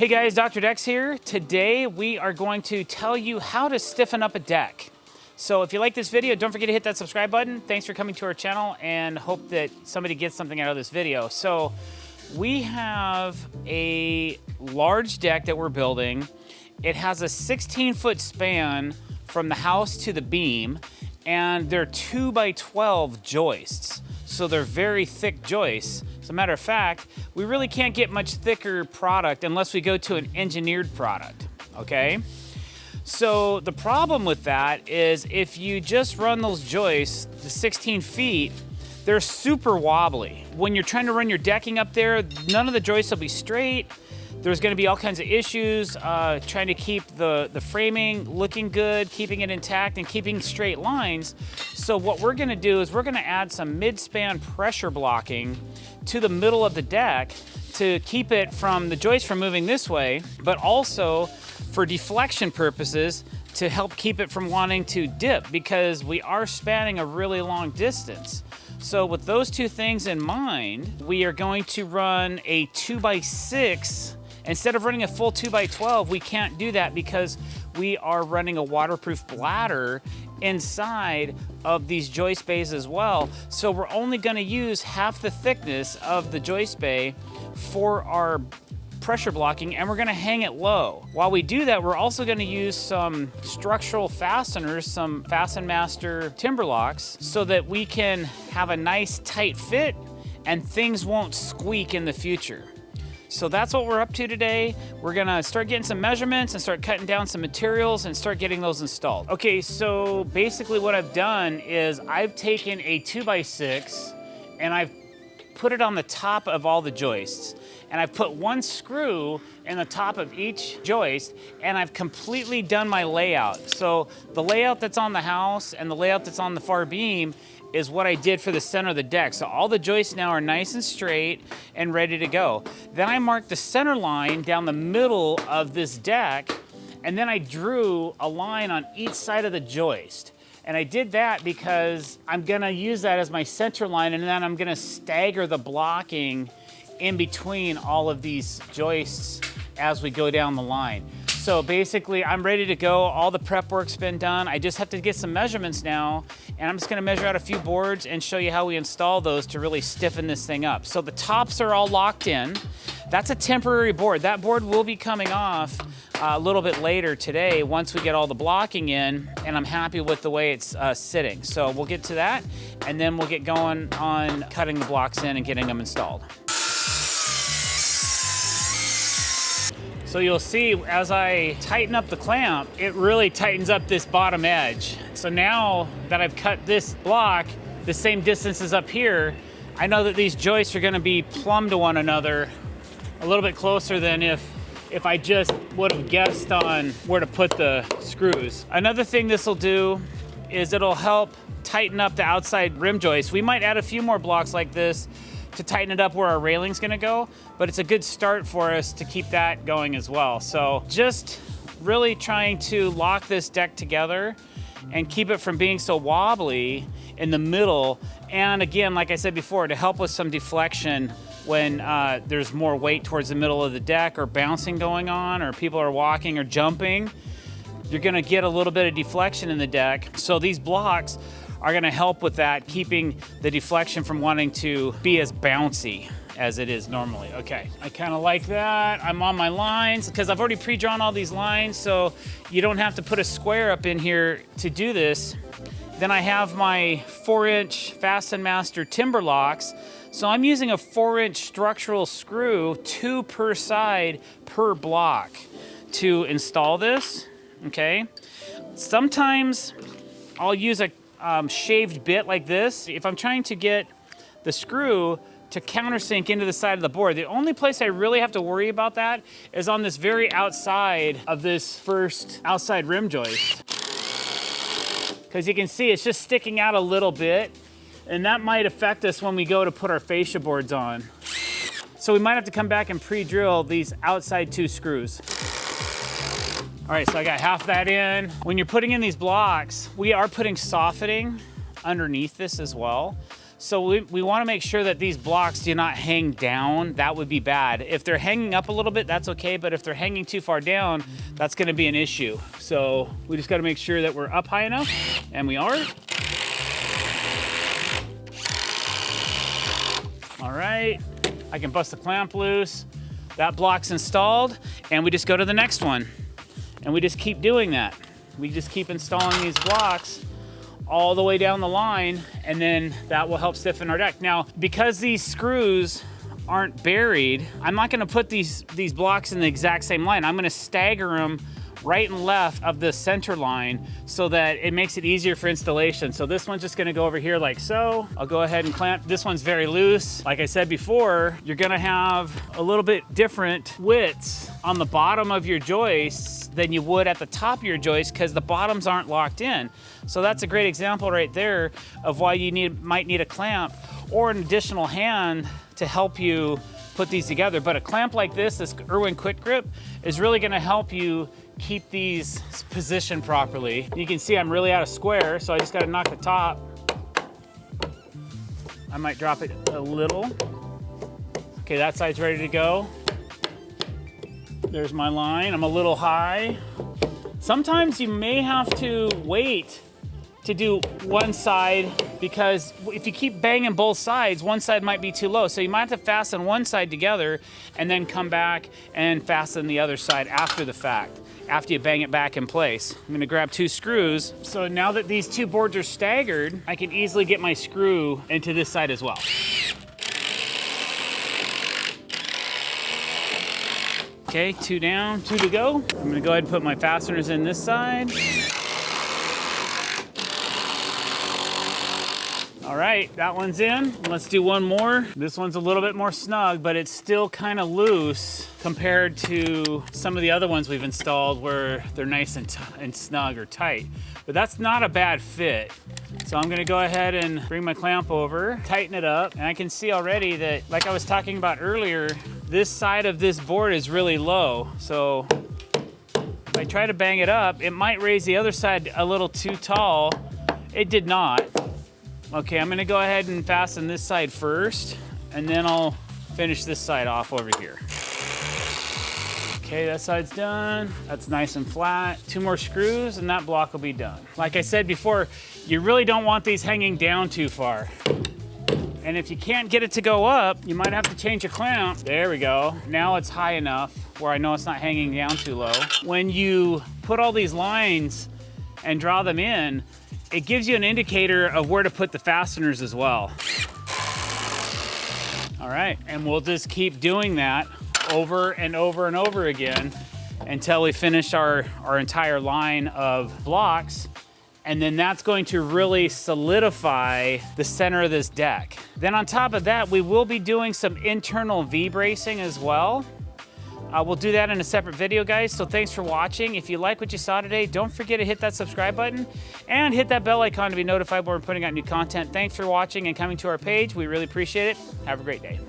Hey guys, DrDecks here. Today we are going to tell you how to stiffen up a deck. So if you like this video, don't forget to hit that subscribe button. Thanks for coming to our channel and hope that somebody gets something out of this video. So we have a large deck that we're building. It has a 16-foot span from the house to the beam, and they're 2x12 joists. So they're very thick joists. As a matter of fact, we really can't get much thicker product unless we go to an engineered product, okay? So the problem with that is if you just run those joists to 16 feet, they're super wobbly. When you're trying to run your decking up there, none of the joists will be straight. There's gonna be all kinds of issues trying to keep the framing looking good, keeping it intact, and keeping straight lines. So what we're gonna do is we're gonna add some mid-span pressure blocking to the middle of the deck to keep it from the joist from moving this way, but also for deflection purposes to help keep it from wanting to dip, because we are spanning a really long distance. So with those two things in mind, we are going to run a 2x6. Instead of running a full 2x12, we can't do that because we are running a waterproof bladder inside of these joist bays as well. So we're only gonna use half the thickness of the joist bay for our pressure blocking, and we're gonna hang it low. While we do that, we're also gonna use some structural fasteners, some Fasten Master timber locks, so that we can have a nice tight fit and things won't squeak in the future. So that's what we're up to today. We're gonna start getting some measurements and start cutting down some materials and start getting those installed. Okay, so basically what I've done is I've taken a 2x6 and I've put it on the top of all the joists. And I've put one screw in the top of each joist, and I've completely done my layout. So the layout that's on the house and the layout that's on the far beam is what I did for the center of the deck. So all the joists now are nice and straight and ready to go. Then I marked the center line down the middle of this deck, and then I drew a line on each side of the joist. And I did that because I'm gonna use that as my center line, and then I'm gonna stagger the blocking in between all of these joists as we go down the line. So basically, I'm ready to go. All the prep work's been done. I just have to get some measurements now, and I'm just gonna measure out a few boards and show you how we install those to really stiffen this thing up. So the tops are all locked in. That's a temporary board. That board will be coming off a little bit later today once we get all the blocking in, and I'm happy with the way it's sitting. So we'll get to that, and then we'll get going on cutting the blocks in and getting them installed. So you'll see as I tighten up the clamp, it really tightens up this bottom edge. So now that I've cut this block the same distance as up here, I know that these joists are gonna be plumb to one another a little bit closer than if I just would have guessed on where to put the screws. Another thing this will do is it'll help tighten up the outside rim joist. We might add a few more blocks like this to tighten it up where our railing's gonna go, but it's a good start for us to keep that going as well. So just really trying to lock this deck together and keep it from being so wobbly in the middle. And again, like I said before, to help with some deflection when there's more weight towards the middle of the deck or bouncing going on, or people are walking or jumping, you're gonna get a little bit of deflection in the deck. So these blocks are gonna help with that, keeping the deflection from wanting to be as bouncy as it is normally. Okay, I kinda like that. I'm on my lines because I've already pre-drawn all these lines, so you don't have to put a square up in here to do this. Then I have my 4-inch Fasten Master timber locks. So I'm using a 4-inch structural screw, 2 per side per block to install this, okay? Sometimes I'll use a shaved bit like this. If I'm trying to get the screw to countersink into the side of the board, the only place I really have to worry about that is on this very outside of this first outside rim joist. Because you can see it's just sticking out a little bit, and that might affect us when we go to put our fascia boards on. So we might have to come back and pre-drill these outside 2 screws. All right, so I got half that in. When you're putting in these blocks, we are putting softening underneath this as well. So we want to make sure that these blocks do not hang down. That would be bad. If they're hanging up a little bit, that's okay. But if they're hanging too far down, that's going to be an issue. So we just got to make sure that we're up high enough, and we are. All right, I can bust the clamp loose. That block's installed, and we just go to the next one. And we just keep doing that. We just keep installing these blocks all the way down the line, and then that will help stiffen our deck. Now, because these screws aren't buried, I'm not gonna put these blocks in the exact same line. I'm gonna stagger them right and left of the center line so that it makes it easier for installation. So this one's just gonna go over here like so. I'll go ahead and clamp. This one's very loose. Like I said before, you're gonna have a little bit different widths on the bottom of your joists than you would at the top of your joist because the bottoms aren't locked in. So that's a great example right there of why you might need a clamp or an additional hand to help you put these together. But a clamp like this Irwin Quick Grip, is really gonna help you keep these positioned properly. You can see I'm really out of square, so I just gotta knock the top. I might drop it a little. Okay, that side's ready to go. There's my line. I'm a little high. Sometimes you may have to wait to do one side because if you keep banging both sides, one side might be too low. So you might have to fasten one side together and then come back and fasten the other side after the fact, after you bang it back in place. I'm gonna grab 2 screws. So now that these 2 boards are staggered, I can easily get my screw into this side as well. Okay, 2 down, 2 to go. I'm gonna go ahead and put my fasteners in this side. All right, that one's in. Let's do one more. This one's a little bit more snug, but it's still kind of loose compared to some of the other ones we've installed where they're nice and snug or tight. But that's not a bad fit. So I'm gonna go ahead and bring my clamp over, tighten it up, and I can see already that, like I was talking about earlier, this side of this board is really low. So if I try to bang it up, it might raise the other side a little too tall. It did not. Okay, I'm gonna go ahead and fasten this side first, and then I'll finish this side off over here. Okay, that side's done. That's nice and flat. 2 more screws and that block will be done. Like I said before, you really don't want these hanging down too far. And if you can't get it to go up, you might have to change your clamp. There we go. Now it's high enough where I know it's not hanging down too low. When you put all these lines and draw them in, it gives you an indicator of where to put the fasteners as well. All right, and we'll just keep doing that over and over and over again until we finish our entire line of blocks. And then that's going to really solidify the center of this deck. Then on top of that, we will be doing some internal V-bracing as well. We'll do that in a separate video, guys. So thanks for watching. If you like what you saw today, don't forget to hit that subscribe button and hit that bell icon to be notified when we're putting out new content. Thanks for watching and coming to our page. We really appreciate it. Have a great day.